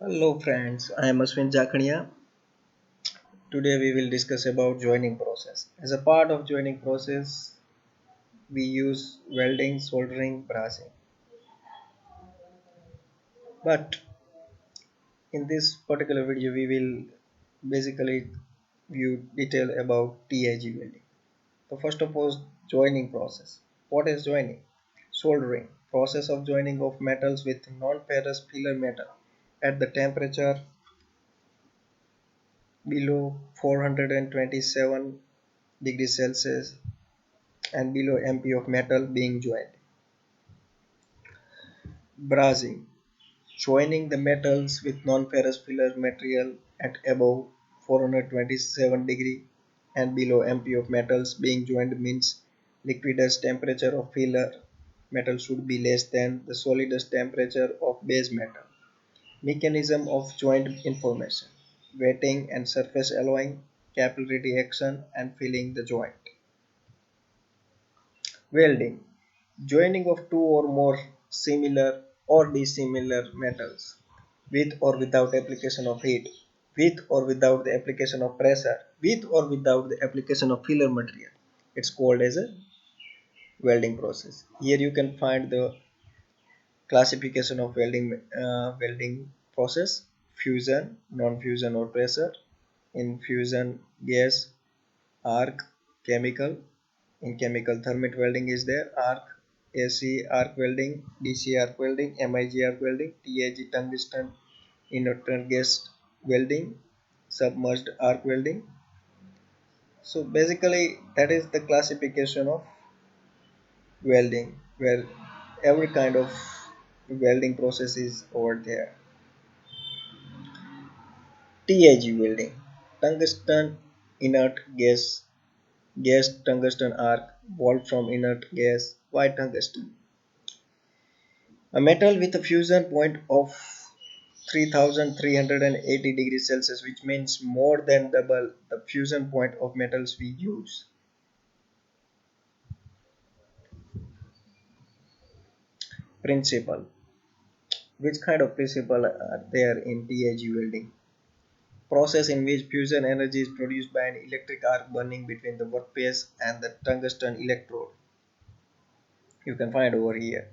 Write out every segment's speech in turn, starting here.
Hello friends, I am Ashwin Jakhania. Today we will discuss about joining process. As a part of joining process, we use welding, soldering, brazing. But in this particular video, we will basically view detail about TIG welding. So first of all, joining process. What is joining? Soldering, process of joining of metals with non-ferrous filler metal at the temperature below 427 degrees Celsius and below MP of metal being joined. Brazing, joining the metals with non-ferrous filler material at above 427 degree and below MP of metals being joined means liquidus temperature of filler metal should be less than the solidus temperature of base metal. Mechanism of joint information, wetting and surface alloying, capillary action and filling the joint. Welding, joining of two or more similar or dissimilar metals with or without application of heat, with or without the application of pressure, with or without the application of filler material. It's called as a welding process. Here you can find the classification of welding process: fusion, non-fusion or pressure, infusion, gas, arc, chemical. In chemical, thermite welding is there, arc, AC arc welding, DC arc welding, MIG arc welding, TIG tungsten inertant gas welding, submerged arc welding. So basically, that is the classification of welding, where every kind of welding process is over there. TIG welding, tungsten inert gas tungsten arc, bolt from inert gas, white tungsten. A metal with a fusion point of 3380 degrees Celsius, which means more than double the fusion point of metals we use. Principle. Which kind of principle are there in TIG welding? Process in which fusion energy is produced by an electric arc burning between the workpiece and the tungsten electrode. You can find over here.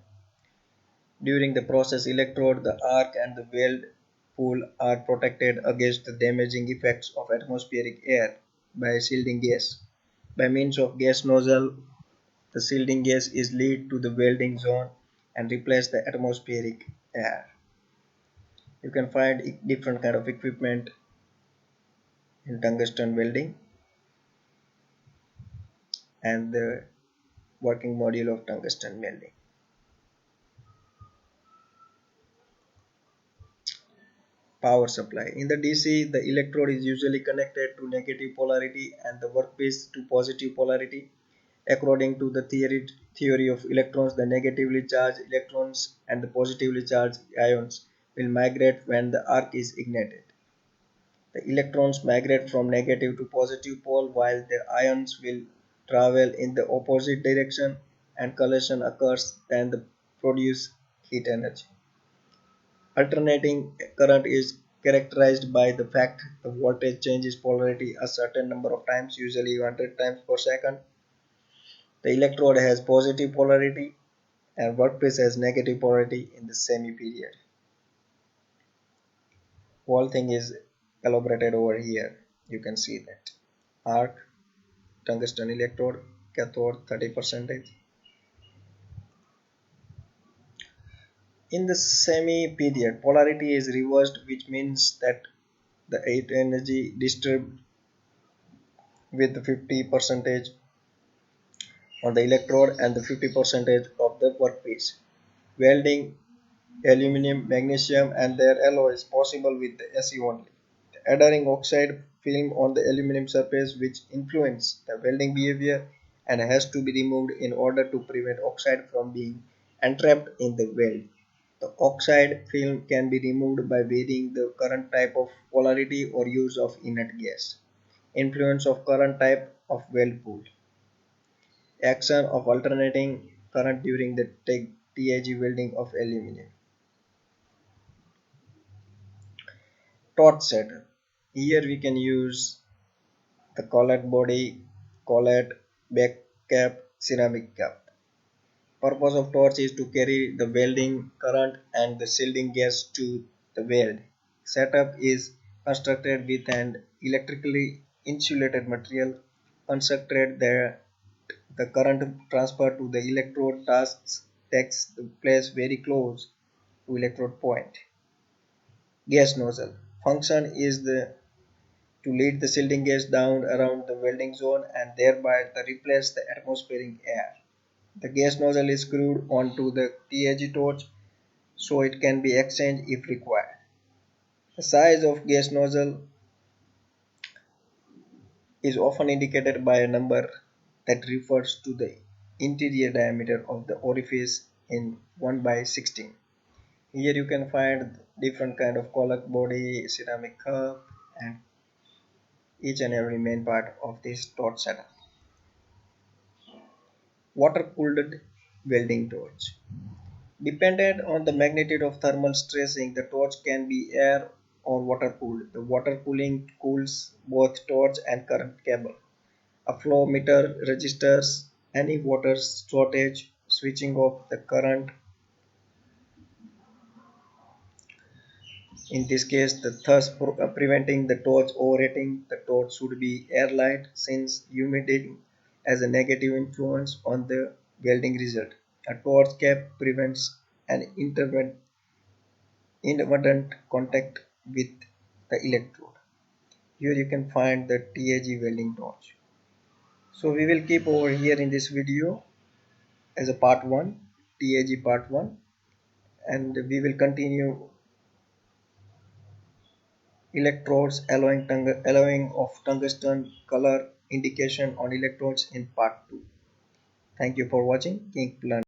During the process electrode, the arc and the weld pool are protected against the damaging effects of atmospheric air by shielding gas. By means of gas nozzle, the shielding gas is lead to the welding zone and replace the atmospheric air. You can find different kind of equipment in tungsten welding and the working module of tungsten welding. Power supply. In the DC, the electrode is usually connected to negative polarity and the workpiece to positive polarity. According to the theory of electrons, the negatively charged electrons and the positively charged ions will migrate when the arc is ignited. The electrons migrate from negative to positive pole while the ions will travel in the opposite direction and collision occurs then the produce heat energy. Alternating current is characterized by the fact the voltage changes polarity a certain number of times, usually 100 times per second. The electrode has positive polarity and workpiece has negative polarity in the semi period. Whole thing is elaborated over here. You can see that. Arc, tungsten electrode, cathode 30%. In the semi period, polarity is reversed, which means that the heat energy disturbed with 50 percentage on the electrode and the 50 percentage of the workpiece. Welding aluminum, magnesium and their alloy is possible with the AC only. The adhering oxide film on the aluminum surface which influence the welding behavior and has to be removed in order to prevent oxide from being entrapped in the weld. The oxide film can be removed by varying the current type of polarity or use of inert gas. Influence of current type of weld pool. Action of alternating current during the TIG welding of aluminum. torch setter. Here we can use the collet body, collet, back cap, ceramic cap. Purpose of torch is to carry the welding current and the shielding gas to the weld. Setup is constructed with an electrically insulated material constructed that the current transfer to the electrode takes the place very close to electrode point. Gas nozzle function is to lead the shielding gas down around the welding zone and thereby replace the atmospheric air. The gas nozzle is screwed onto the TAG torch so it can be exchanged if required. The size of gas nozzle is often indicated by a number that refers to the interior diameter of the orifice in 1 by 16. Here you can find different kind of collet body, ceramic cup, and each and every main part of this torch setup. Water cooled welding torch. Dependent on the magnitude of thermal stressing, the torch can be air or water cooled. The water cooling cools both torch and current cable. A flow meter registers any water shortage, switching off the current. In this case, preventing the torch overheating. The torch should be airlight since humidity has a negative influence on the welding result. A torch cap prevents an inadvertent contact with the electrode. Here you can find the TAG welding torch. So we will keep over here in this video as a part 1, TAG part 1, and we will continue electrodes, alloying of tungsten color indication on electrodes in part 2. Thank you for watching King Plan.